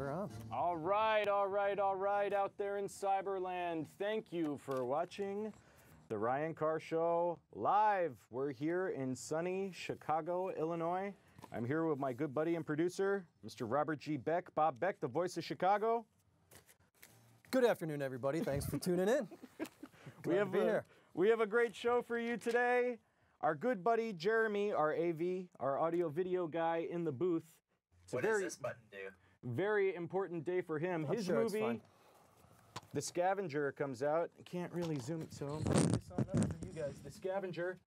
we're on. All right out there in Cyberland. Thank you for watching the Ryan Carr Show live. We're here in sunny Chicago, Illinois. I'm here with my good buddy and producer, Mr. Robert G. Beck, Bob Beck, the voice of Chicago. Good afternoon, everybody. Thanks for tuning in. We have a great show for you today. Our good buddy Jeremy, our AV, our audio video guy in the booth. What does this button do? Very important day for him. His movie, The Scavenger, comes out. I can't really zoom it, so I'm putting this on up for you guys. The Scavenger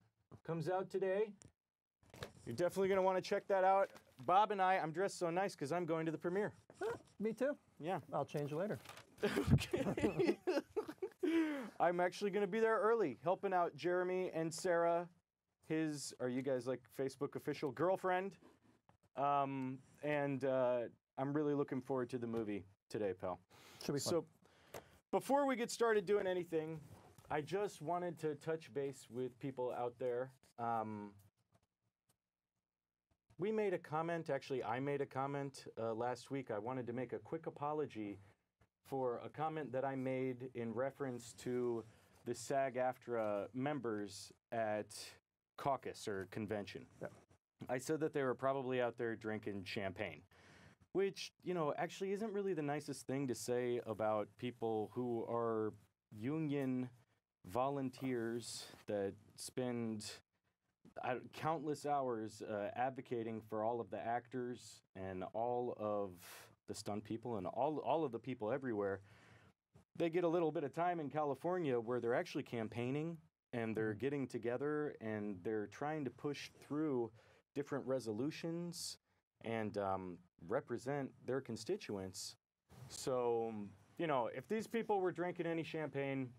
comes out today. You're definitely going to want to check that out. Bob and I'm dressed so nice because I'm going to the premiere. Me too. Yeah. I'll change later. Okay. I'm actually going to be there early, helping out Jeremy and Sarah, are you guys like Facebook official girlfriend? I'm really looking forward to the movie today, pal. Should be fun. So, before we get started doing anything, I just wanted to touch base with people out there. We made a comment, actually I made a comment last week. I wanted to make a quick apology for a comment that I made in reference to the SAG-AFTRA members at caucus or convention. Yeah. I said that they were probably out there drinking champagne, which, actually isn't really the nicest thing to say about people who are union volunteers that spend countless hours advocating for all of the actors and all of the stunt people and all of the people everywhere. They get a little bit of time in California where they're actually campaigning and they're getting together and they're trying to push through different resolutions and represent their constituents. So, if these people were drinking any champagne,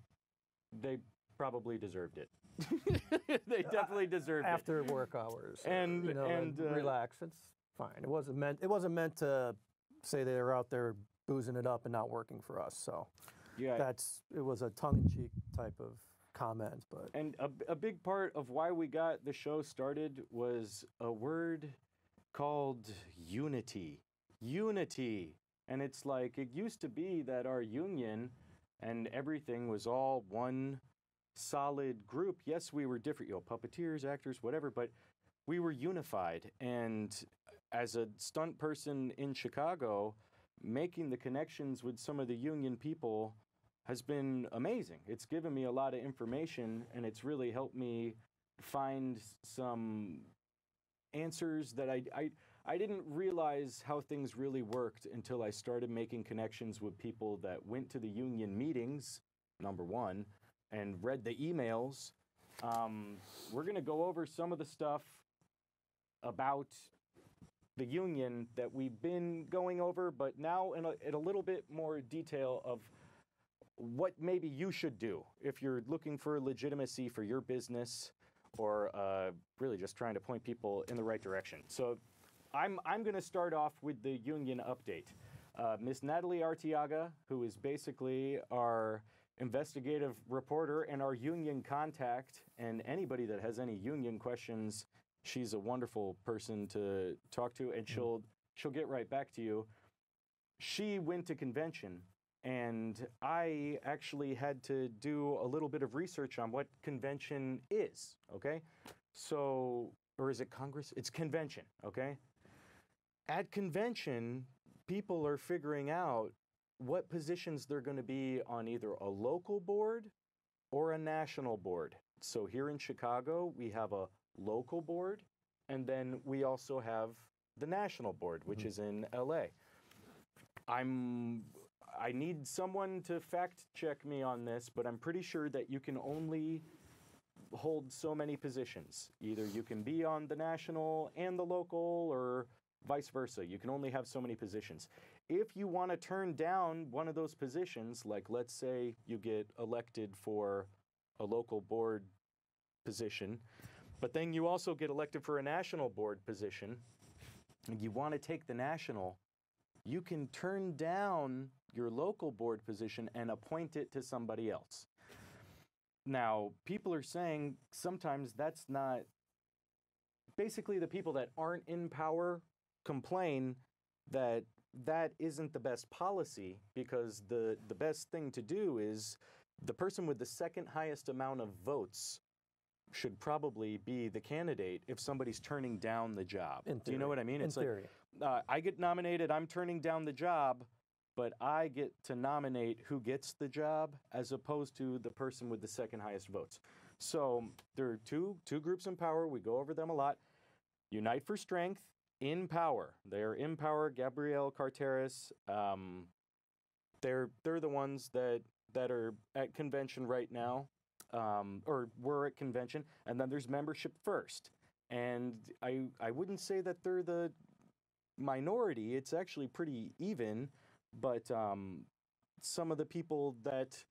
they probably deserved it. They definitely deserved it. After work hours. And relax. It's fine. It wasn't meant to say they were out there boozing it up and not working for us. So yeah, it was a tongue-in-cheek type of comment. But and a big part of why we got the show started was a word called unity. Unity. And it's like, it used to be that our union and everything was all one solid group. Yes, we were different, puppeteers, actors, whatever, but we were unified. And as a stunt person in Chicago, making the connections with some of the union people has been amazing. It's given me a lot of information, and it's really helped me find some answers that I didn't realize how things really worked until I started making connections with people that went to the union meetings, number one, and read the emails. We're going to go over some of the stuff about the union that we've been going over, but now in a little bit more detail of what maybe you should do if you're looking for legitimacy for your business or really just trying to point people in the right direction. So I'm going to start off with the union update. Miss Natalie Arteaga, who is basically our investigative reporter and our union contact, and anybody that has any union questions, she's a wonderful person to talk to, and she'll get right back to you. She went to convention, and I actually had to do a little bit of research on what convention is, okay? So, or is it Congress? It's convention, okay? At convention, people are figuring out what positions they're going to be on either a local board or a national board. So here in Chicago, we have a local board, and then we also have the national board, which is in LA. I need someone to fact check me on this, but I'm pretty sure that you can only hold so many positions. Either you can be on the national and the local, or vice versa. You can only have so many positions. If you want to turn down one of those positions, like let's say you get elected for a local board position, but then you also get elected for a national board position, and you want to take the national, you can turn down your local board position and appoint it to somebody else. Now, people are saying sometimes that's not... Basically, the people that aren't in power complain that that isn't the best policy, because the best thing to do is the person with the second highest amount of votes should probably be the candidate if somebody's turning down the job. Do you know what I mean? In theory. I get nominated, I'm turning down the job, but I get to nominate who gets the job as opposed to the person with the second highest votes. So there are two groups in power. We go over them a lot. Unite for Strength, in power. They're in power. Gabriel Carteris. They're the ones that are at convention right now, or were at convention. And then there's Membership First. And I wouldn't say that they're the minority. It's actually pretty even. But some of the people that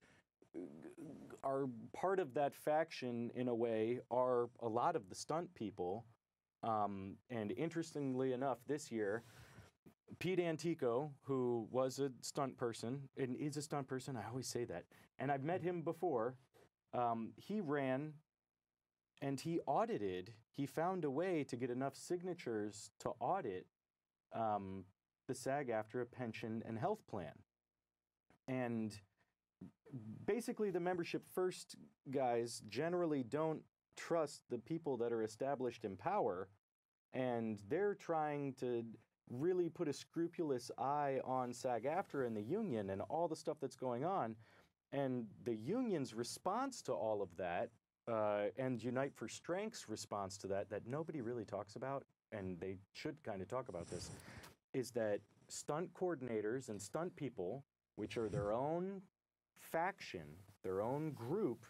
are part of that faction, in a way, are a lot of the stunt people. And interestingly enough, this year, Pete Antico, who was a stunt person, and is a stunt person, I always say that, and I've met him before, he ran and he audited, he found a way to get enough signatures to audit the SAG-AFTRA pension and health plan. And basically the Membership First guys generally don't trust the people that are established in power, and they're trying to really put a scrupulous eye on SAG-AFTRA and the union and all the stuff that's going on. And the union's response to all of that, and Unite for Strength's response to that nobody really talks about, and they should kind of talk about this, is that stunt coordinators and stunt people, which are their own faction, their own group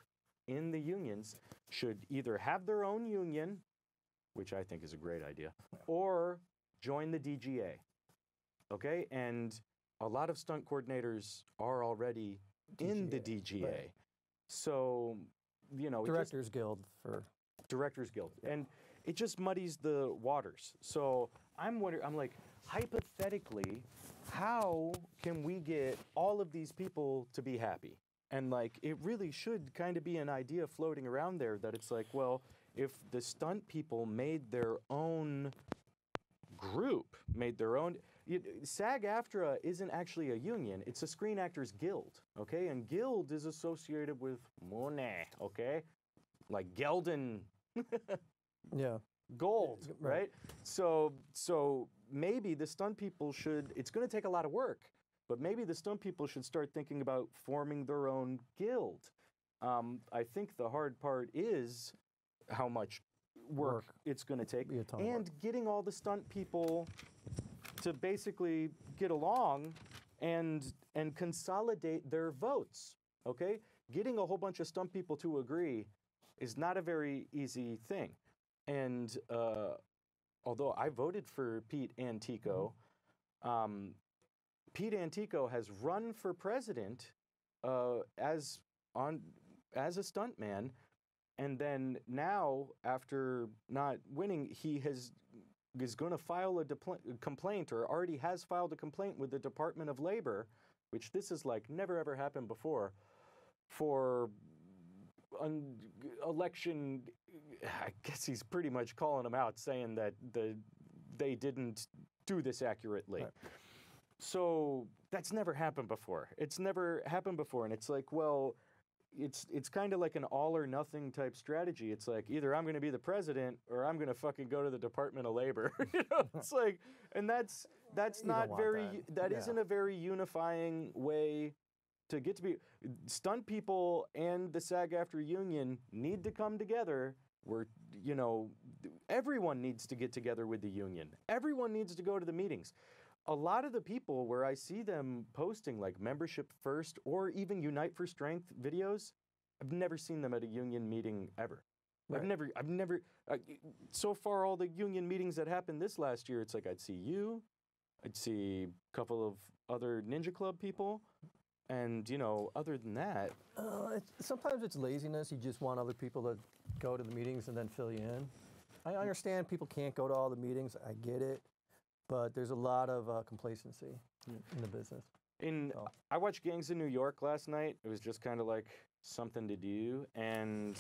in the unions, should either have their own union, which I think is a great idea, or join the DGA. Okay? And a lot of stunt coordinators are already in the DGA. Right. So, you know, Directors Guild for Directors Guild. And it just muddies the waters. So I'm wondering, I'm like, hypothetically, how can we get all of these people to be happy? And like, it really should kind of be an idea floating around there that it's like, well, if the stunt people made their own group, made their own, SAG-AFTRA isn't actually a union, it's a Screen Actors Guild, okay? And guild is associated with money, okay? Like Gelden. yeah. Gold, Right. right? So maybe the stunt people should, it's going to take a lot of work, but maybe the stunt people should start thinking about forming their own guild. I think the hard part is how much work it's going to take, Be a ton of and getting all the stunt people to basically get along and consolidate their votes, okay? Getting a whole bunch of stunt people to agree is not a very easy thing. And although I voted for Pete Antico, Pete Antico has run for president as a stuntman, and then now, after not winning, he is going to file a complaint, or already has filed a complaint with the Department of Labor, which this is like never ever happened before, for election. I guess he's pretty much calling them out, saying that they didn't do this accurately. Right. So that's never happened before. It's never happened before, and it's like, well, it's kind of like an all or nothing type strategy. It's like, either I'm going to be the president or I'm going to fucking go to the Department of Labor. You know, it's like, and that's not very, that isn't a very unifying way to get to be. Stunt people and the SAG-AFTRA union need to come together. Where, you know, everyone needs to get together with the union. Everyone needs to go to the meetings. A lot of the people where I see them posting like Membership First or even Unite for Strength videos, I've never seen them at a union meeting ever. Right. I've never, so far all the union meetings that happened this last year, it's like I'd see you, I'd see a couple of other Ninja Club people, and, you know, other than that. Sometimes it's laziness. You just want other people to go to the meetings and then fill you in. I understand people can't go to all the meetings. I get it. But there's a lot of complacency in the business. I watched Gangs of New York last night. It was just kind of like something to do. And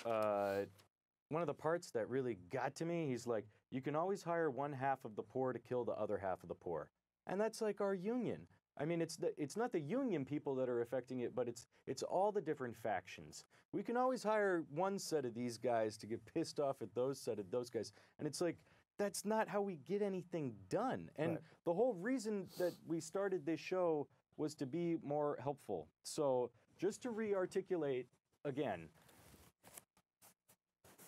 one of the parts that really got to me, he's like, you can always hire one half of the poor to kill the other half of the poor. and that's like our union. I mean, it's not the union people that are affecting it, but it's all the different factions. We can always hire one set of these guys to get pissed off at those set of those guys, and it's like that's not how we get anything done. And Right. the whole reason that we started this show was to be more helpful. So just to re-articulate again,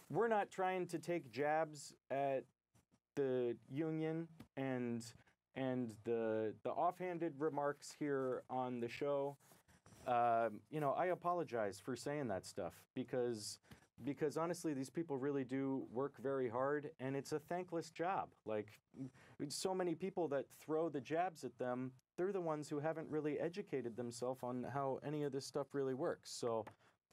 we're not trying to take jabs at the union and the offhanded remarks here on the show. You know, I apologize for saying that stuff because honestly, these people really do work very hard, and it's a thankless job. Like, so many people that throw the jabs at them, they're the ones who haven't really educated themselves on how any of this stuff really works. So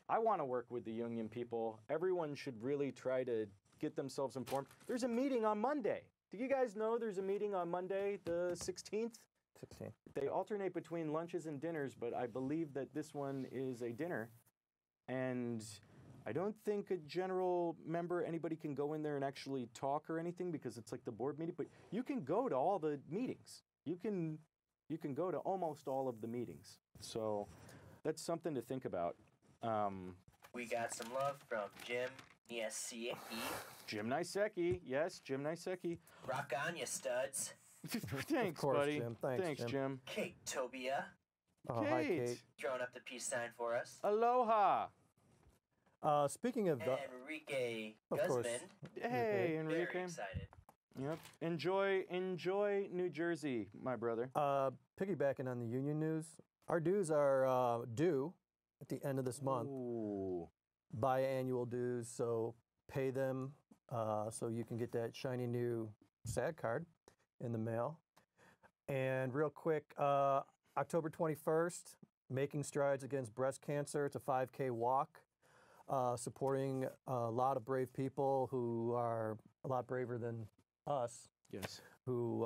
I want to work with the union people. Everyone should really try to get themselves informed. There's a meeting on Monday. Do you guys know there's a meeting on Monday, the 16th? 16. They alternate between lunches and dinners, but I believe that this one is a dinner. And I don't think a general member, anybody can go in there and actually talk or anything because it's like the board meeting, but you can go to all the meetings. You can go to almost all of the meetings. So that's something to think about. We got some love from Jim Niesecki. Jim Nisecki. Yes, Jim Nisecki. Rock on, you studs. Thanks, course, buddy. Jim. Thanks, Jim. Kate Tobia Oh, hi, Kate. Kate. throwing up the peace sign for us. Aloha. Speaking of, Enrique of course. Guzman. Hey, Very Enrique. excited. Yep. Enjoy New Jersey, my brother. Piggybacking on the union news, our dues are due at the end of this month. Ooh. Biannual dues, so pay them so you can get that shiny new SAG card in the mail. And real quick, October 21st, Making Strides Against Breast Cancer. It's a 5K walk, supporting a lot of brave people who are a lot braver than us, Yes. who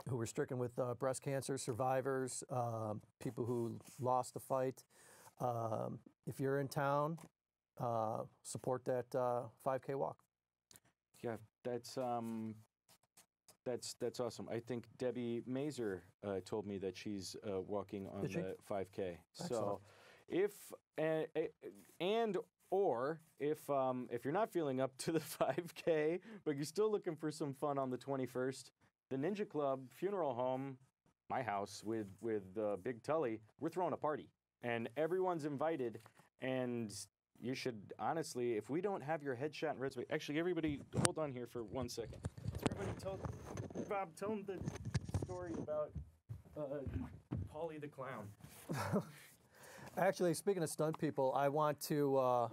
were stricken with breast cancer, survivors, people who lost the fight. If you're in town, support that 5K walk. Yeah, that's awesome. I think Debbie Mazer told me that she's walking on Did she? the 5K. Excellent. So, if if you're not feeling up to the 5K, but you're still looking for some fun on the 21st, the Ninja Club Funeral Home, my house with Big Tully, we're throwing a party, and everyone's invited. And you should honestly, if we don't have your headshot and resume, actually, everybody, hold on here for 1 second. Everybody tell them the story about Polly the Clown. Actually, speaking of stunt people, I want to 1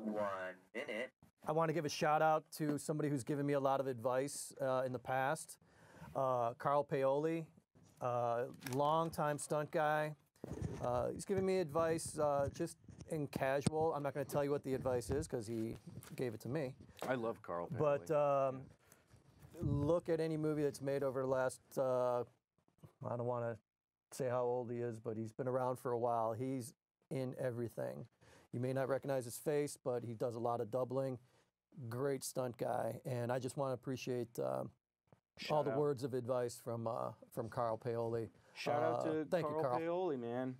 minute. give a shout out to somebody who's given me a lot of advice in the past. Carl Paoli, longtime stunt guy. He's giving me advice just in casual. I'm not going to tell you what the advice is because he gave it to me. I love Carl Paoli. But look at any movie that's made over the last, I don't want to say how old he is, but he's been around for a while. He's in everything. You may not recognize his face, but he does a lot of doubling. Great stunt guy. And I just want to appreciate all the words of advice from Carl Paoli. Shout out to thank you, Carl Carl. Paoli, man.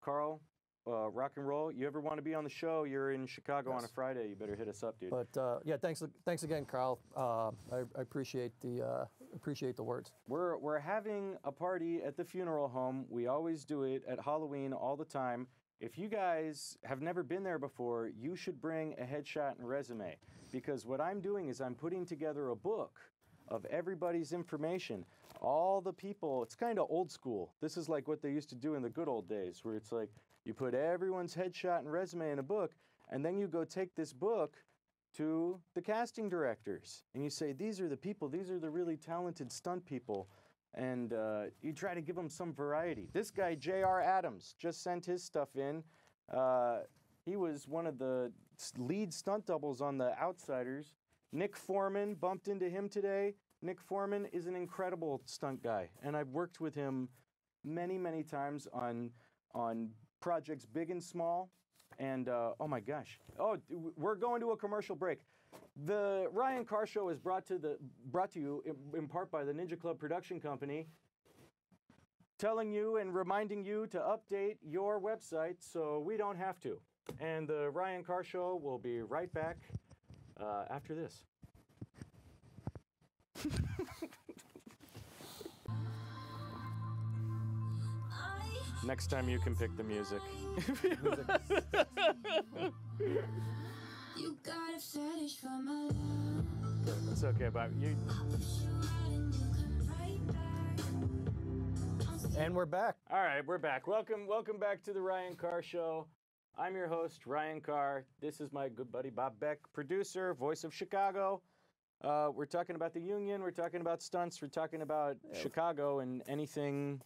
Carl, rock and roll. You ever want to be on the show? You're in Chicago on a Friday. You better hit us up, dude. But yeah, thanks again, Carl. I appreciate the words. We're having a party at the funeral home. We always do it at Halloween all the time. If you guys have never been there before, you should bring a headshot and resume, because what I'm doing is I'm putting together a book of everybody's information. All the people, it's kind of old school. This is like what they used to do in the good old days, where it's like you put everyone's headshot and resume in a book, and then you go take this book to the casting directors, and you say, these are the people, these are the really talented stunt people, and you try to give them some variety. This guy, J.R. Adams, just sent his stuff in. He was one of the lead stunt doubles on The Outsiders. Nick Foreman, bumped into him today. Nick Foreman is an incredible stunt guy, and I've worked with him many, many times on projects big and small. And oh my gosh. Oh, we're going to a commercial break. The Ryan Carr Show is brought to you in part by the Ninja Club Production Company, telling you and reminding you to update your website so we don't have to. And the Ryan Carr Show will be right back after this. Next time you can pick the music. You got a fetish for my love. It's okay, Bob. You. And we're back. All right, we're back. Welcome back to the Ryan Carr Show. I'm your host, Ryan Carr. This is my good buddy Bob Beck, producer, voice of Chicago. We're talking about the union. We're talking about stunts. We're talking about Chicago and anything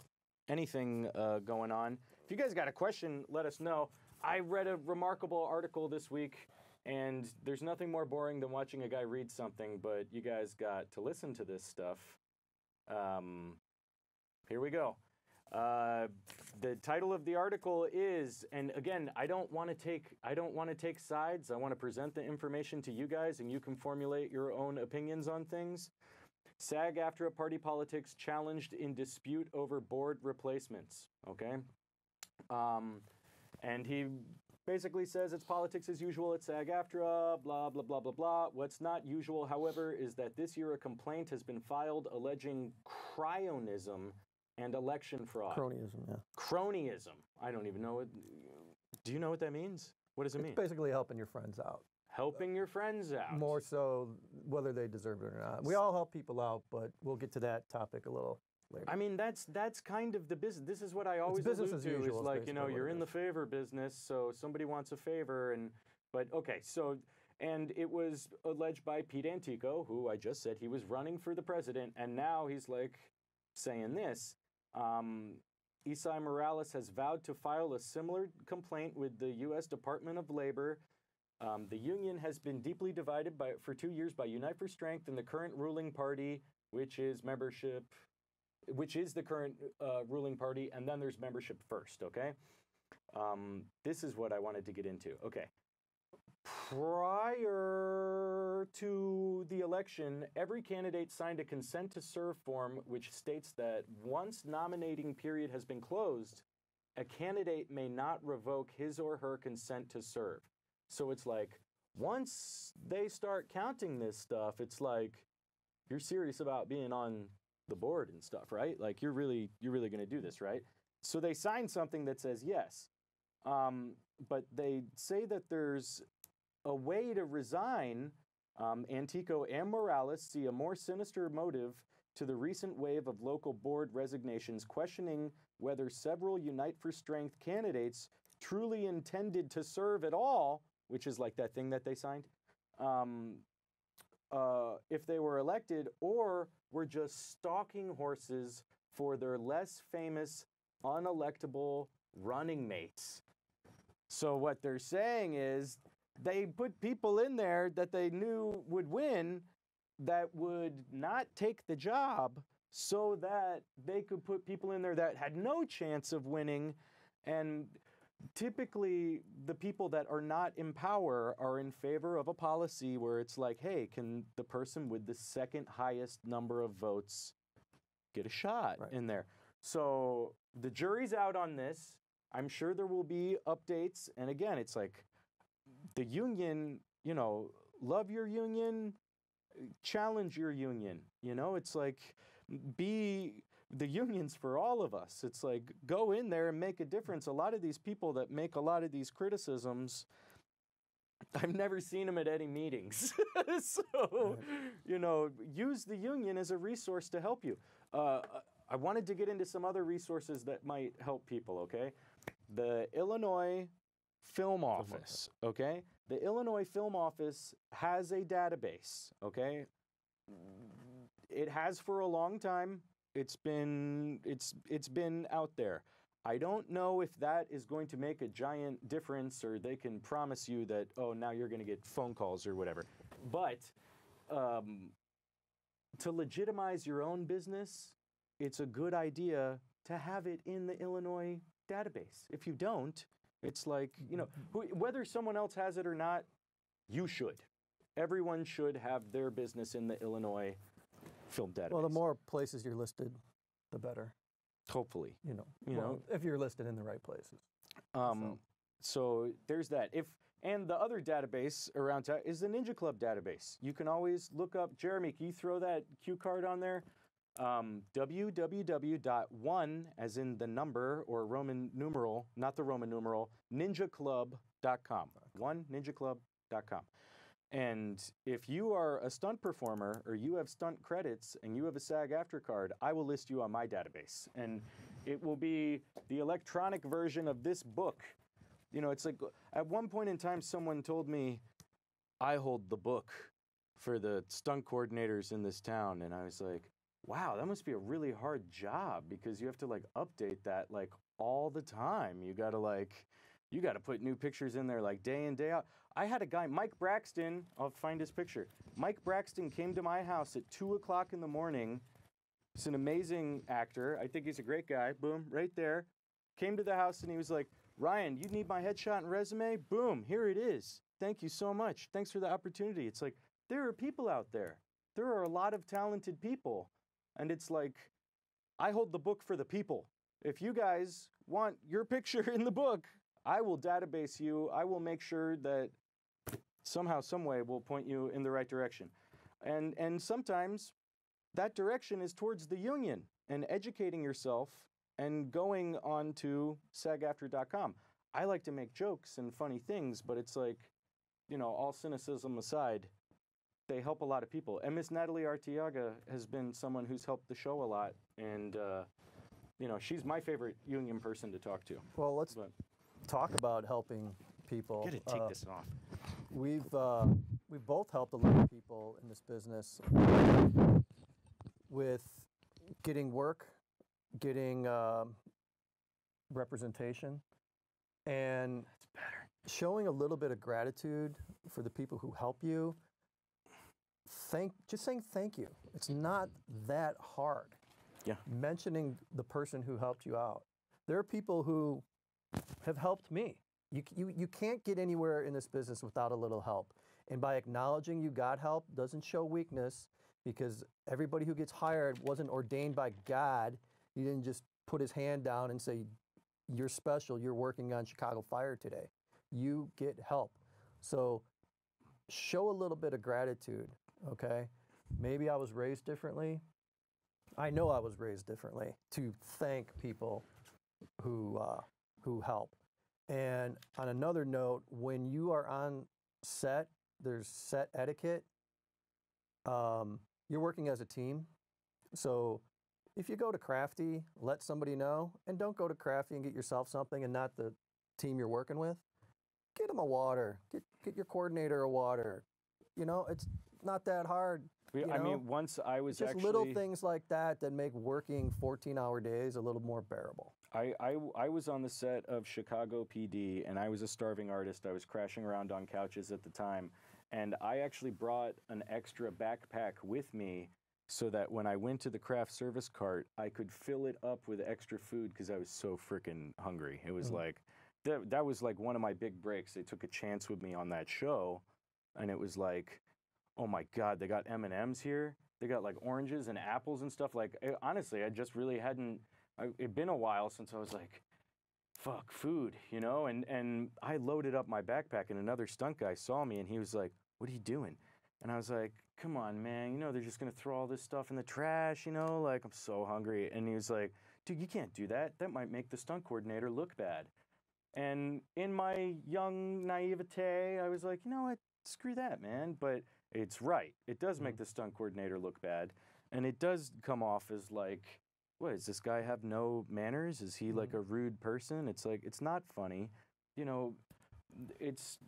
going on. If you guys got a question, let us know. I read a remarkable article this week, and there's nothing more boring than watching a guy read something, but you guys got to listen to this stuff. Here we go. The title of the article is, and again, I don't want to take sides. I want to present the information to you guys, and you can formulate your own opinions on things. SAG-AFTRA party politics challenged in dispute over board replacements. Okay, and he basically says it's politics as usual at SAG-AFTRA. Blah blah blah blah blah. What's not usual, however, is that this year a complaint has been filed alleging cryonism and election fraud. Cronyism, yeah. Cronyism. I don't even know what. Do you know what that means? What does it mean? It's basically helping your friends out. Helping your friends out. More so whether they deserve it or not. We all help people out, but we'll get to that topic a little later. I mean, that's kind of the business. This is what I always business allude as to. usual, Is like, is you know, basically you're what it in the is. favor business, so somebody wants a favor, but okay, so, and it was alleged by Pete Antico, who I just said he was running for the president, and now he's like saying this. Isai Morales has vowed to file a similar complaint with the U.S. Department of Labor. The union has been deeply divided for 2 years by Unite for Strength and the current ruling party, which is the current ruling party, and then there's membership first, okay? This is what I wanted to get into. Okay. Prior to the election, every candidate signed a consent to serve form which states that once nominating period has been closed, a candidate may not revoke his or her consent to serve. So it's like, once they start counting this stuff, it's like, you're serious about being on the board and stuff, right? Like, you're really going to do this, right? So they sign something that says yes. But they say that there's a way to resign. Antico and Morales see a more sinister motive to the recent wave of local board resignations, questioning whether several Unite for Strength candidates truly intended to serve at all, which is like that thing that they signed, if they were elected, or were just stalking horses for their less famous, unelectable running mates. So what they're saying is they put people in there that they knew would win that would not take the job so that they could put people in there that had no chance of winning. And typically the people that are not in power are in favor of a policy where it's like, hey, can the person with the second highest number of votes get a shot in there? So the jury's out on this. I'm sure there will be updates. And again, it's like the union, you know, love your union, challenge your union. You know, it's like the union's for all of us. It's like, go in there and make a difference. A lot of these people that make a lot of these criticisms, I've never seen them at any meetings. So, you know, use the union as a resource to help you. I wanted to get into some other resources that might help people, okay? The Illinois Film Office, okay? The Illinois Film Office has a database, okay? It has for a long time. It's been out there. I don't know if that is going to make a giant difference, or they can promise you that, oh, now you're going to get phone calls or whatever. But to legitimize your own business, it's a good idea to have it in the Illinois database. If you don't, it's like, you know, whether someone else has it or not, you should. everyone should have their business in the Illinois film database. Well, the more places you're listed, the better. Hopefully. You know, You know. if you're listed in the right places. So there's that. And the other database around town is the Ninja Club database. You can always look up, Jeremy, can you throw that cue card on there? www.one, as in the number or Roman numeral, not the Roman numeral, ninjaclub.com. OneNinjaClub.com. And if you are a stunt performer or you have stunt credits and you have a SAG-AFTRA card, I will list you on my database. And it will be the electronic version of this book. You know, it's like at one point in time, someone told me, I hold the book for the stunt coordinators in this town. And I was like, wow, that must be a really hard job because you have to like update that like all the time. You got to put new pictures in there like day in, day out. I had a guy, Mike Braxton, I'll find his picture. Mike Braxton came to my house at 2 o'clock in the morning. He's an amazing actor. I think he's a great guy. Boom, right there. Came to the house and he was like, Ryan, you need my headshot and resume? Boom, here it is. Thank you so much. Thanks for the opportunity. It's like, there are people out there. There are a lot of talented people. And it's like, I hold the book for the people. If you guys want your picture in the book, I will database you. I will make sure that somehow, some way, we'll point you in the right direction. And sometimes that direction is towards the union and educating yourself and going on to sagaftra.com. I like to make jokes and funny things, but it's like, you know, all cynicism aside, they help a lot of people. And Miss Natalie Arteaga has been someone who's helped the show a lot. And, you know, she's my favorite union person to talk to. Well, let's talk about helping people. Gotta take this off. We've both helped a lot of people in this business with getting work, getting representation, and showing a little bit of gratitude for the people who help you. Just saying thank you. It's not that hard. Yeah. Mentioning the person who helped you out. There are people who have helped me. You can't get anywhere in this business without a little help. And by acknowledging you got help doesn't show weakness, because everybody who gets hired wasn't ordained by God. He didn't just put his hand down and say, you're special, you're working on Chicago Fire today. You get help. So show a little bit of gratitude, okay? Maybe I was raised differently. I know I was raised differently to thank people who help. And on another note, when you are on set, there's set etiquette. You're working as a team. So if you go to Crafty, let somebody know, and don't go to Crafty and get yourself something and not the team you're working with. Get them a water. Get your coordinator a water. You know, it's not that hard. I mean, once I was just actually... little things like that that make working 14-hour days a little more bearable. I was on the set of Chicago PD, and I was a starving artist. I was crashing around on couches at the time. And I actually brought an extra backpack with me so that when I went to the craft service cart, I could fill it up with extra food because I was so freaking hungry. It was like, that was like one of my big breaks. They took a chance with me on that show, and it was like, oh my God, they got M&Ms here. They got like oranges and apples and stuff. Like, honestly, I just really hadn't, it'd been a while since I was like, fuck, food, you know? And I loaded up my backpack, and another stunt guy saw me, and he was like, what are you doing? And I was like, come on, man, you know, they're just gonna throw all this stuff in the trash, you know? Like, I'm so hungry. And he was like, dude, you can't do that. That might make the stunt coordinator look bad. And in my young naivete, I was like, you know what? Screw that, man. But it's right. It does make the stunt coordinator look bad. And it does come off as like, what, does this guy have no manners? Is he like a rude person? It's like, it's not funny. You know, it's,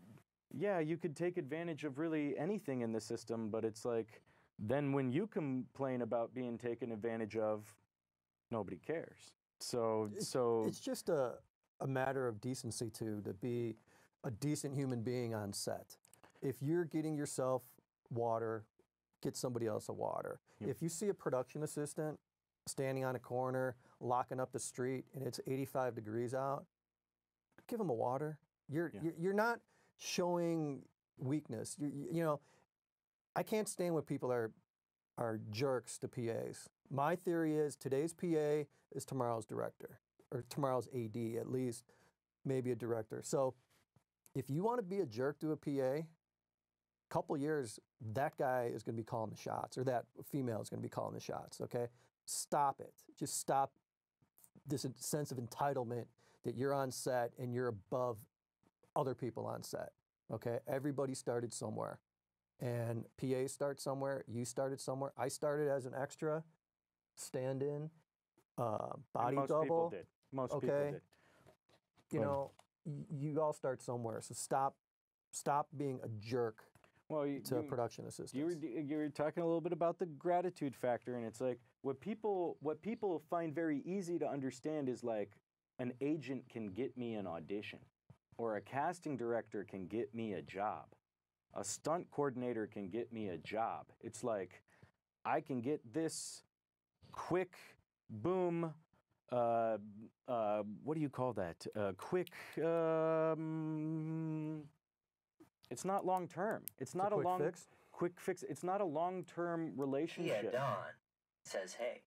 yeah, you could take advantage of really anything in the system, but it's like, then when you complain about being taken advantage of, nobody cares. So it's just a matter of decency to be a decent human being on set. If you're getting yourself water, get somebody else a water. Yep. If you see a production assistant standing on a corner, locking up the street, and it's 85 degrees out, give them a water. You're not showing weakness. You know, I can't stand when people are jerks to PAs. My theory is today's PA is tomorrow's director, or tomorrow's AD at least, maybe a director. So if you want to be a jerk to a PA, couple years, that guy is going to be calling the shots, or that female is going to be calling the shots. Okay, stop it. Just stop this sense of entitlement that you're on set and you're above other people on set. Okay, everybody started somewhere, and PAs start somewhere. You started somewhere. I started as an extra, stand-in, body most double. people did. Most people Okay. did. You know, you all start somewhere. So stop being a jerk Well, to production assistants. you were talking a little bit about the gratitude factor, and it's like what people find very easy to understand is like an agent can get me an audition, or a casting director can get me a job, a stunt coordinator can get me a job. It's like I can get this quick boom. What do you call that? Quick. It's not long term. It's not a quick long fix? quick fix. It's not a long term Kia relationship. Dawn says, hey.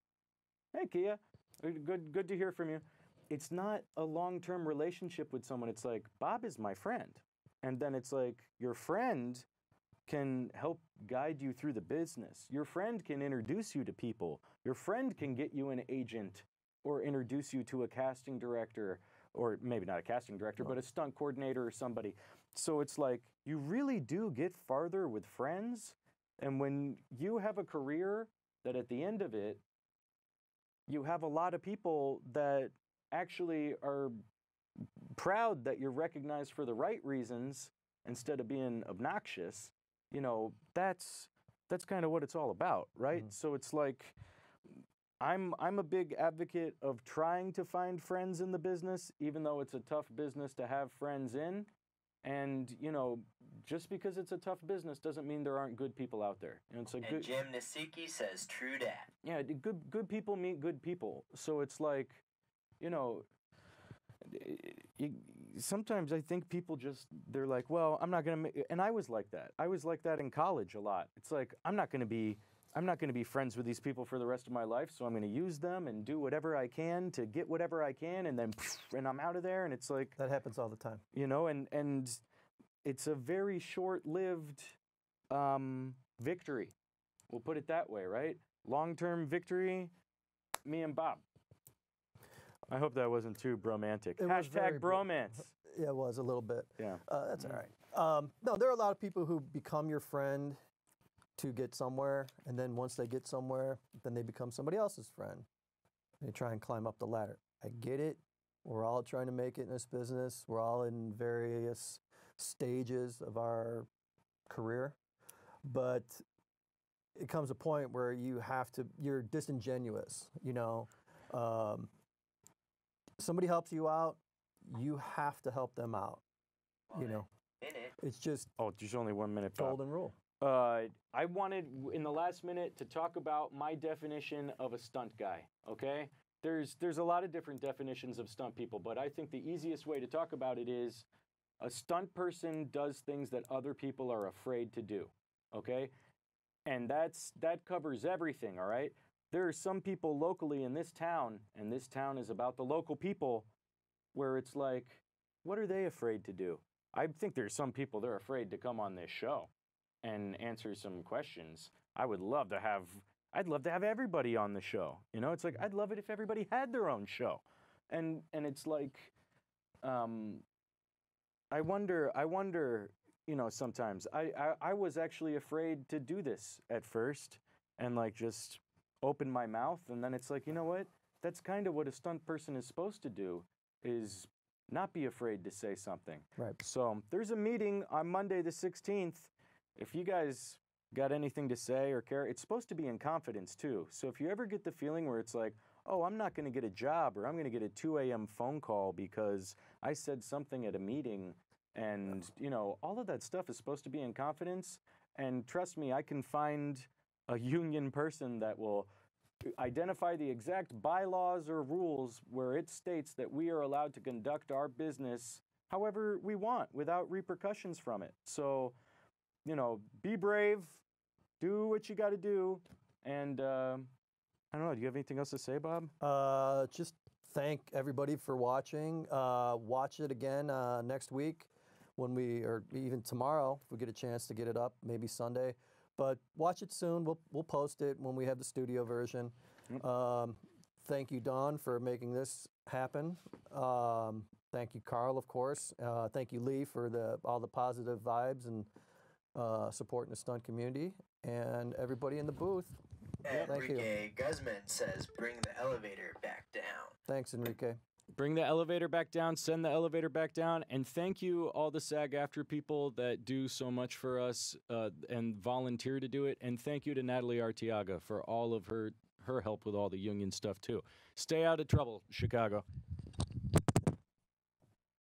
Hey, Kia, good to hear from you. It's not a long term relationship with someone. It's like Bob is my friend, and then it's like your friend can help guide you through the business. Your friend can introduce you to people. Your friend can get you an agent or introduce you to a casting director, or maybe not a casting director, but a stunt coordinator or somebody. So it's like you really do get farther with friends. And when you have a career that at the end of it, you have a lot of people that actually are proud that you're recognized for the right reasons instead of being obnoxious, you know, that's kind of what it's all about, right? Mm-hmm. So it's like I'm a big advocate of trying to find friends in the business, even though it's a tough business to have friends in. And, you know, just because it's a tough business doesn't mean there aren't good people out there. And it's a And good Jim Nasiki says, true dat. yeah, good people meet good people. So it's like, you know, sometimes I think people just, they're like, well, I'm not going to, and I was like that. I was like that in college a lot. It's like, I'm not going to be friends with these people for the rest of my life, so I'm going to use them and do whatever I can to get whatever I can, and then, and I'm out of there, and it's like, That happens all the time. you know, and it's a very short-lived victory. We'll put it that way, right? Long-term victory, me and Bob. I hope that wasn't too bromantic. It was very Hashtag bromance. Yeah, it was a little bit. Yeah. That's all right. No, there are a lot of people who become your friend to get somewhere, and then once they get somewhere, then they become somebody else's friend. They try and climb up the ladder. I get it. We're all trying to make it in this business. We're all in various stages of our career, but it comes a point where you're disingenuous, you know. Somebody helps you out, you have to help them out, you know. In it. It's just Oh, there's only 1 minute, Bob. golden rule. I wanted, in the last minute, to talk about my definition of a stunt guy, okay? There's a lot of different definitions of stunt people, but I think the easiest way to talk about it is a stunt person does things that other people are afraid to do, okay? And that covers everything, all right? There are some people locally in this town, and this town is about the local people, where it's like, what are they afraid to do? I think there's some people they're afraid to come on this show and answer some questions. I'd love to have everybody on the show. You know, it's like I'd love it if everybody had their own show. And it's like I wonder, you know, sometimes I was actually afraid to do this at first and like just open my mouth, and then it's like, you know what? That's kind of what a stunt person is supposed to do, is not be afraid to say something. Right. So there's a meeting on Monday the 16th. If you guys got anything to say or care, it's supposed to be in confidence too. So if you ever get the feeling where it's like, oh, I'm not going to get a job, or I'm going to get a 2 a.m. phone call because I said something at a meeting, and, you know, all of that stuff is supposed to be in confidence. And trust me, I can find a union person that will identify the exact bylaws or rules where it states that we are allowed to conduct our business however we want without repercussions from it. So, you know, be brave, do what you got to do. And I don't know. Do you have anything else to say, Bob? Just thank everybody for watching. Watch it again next week when or even tomorrow if we get a chance to get it up, maybe Sunday. But watch it soon. We'll post it when we have the studio version. Thank you, Dawn, for making this happen. Thank you, Carl, of course. Thank you, Lee, for all the positive vibes and supporting the stunt community, and everybody in the booth. Thank you. Enrique Guzman says, bring the elevator back down. Thanks, Enrique. Bring the elevator back down, send the elevator back down, and thank you all the SAG-AFTRA people that do so much for us and volunteer to do it, and thank you to Natalie Arteaga for all of her help with all the union stuff too. Stay out of trouble, Chicago.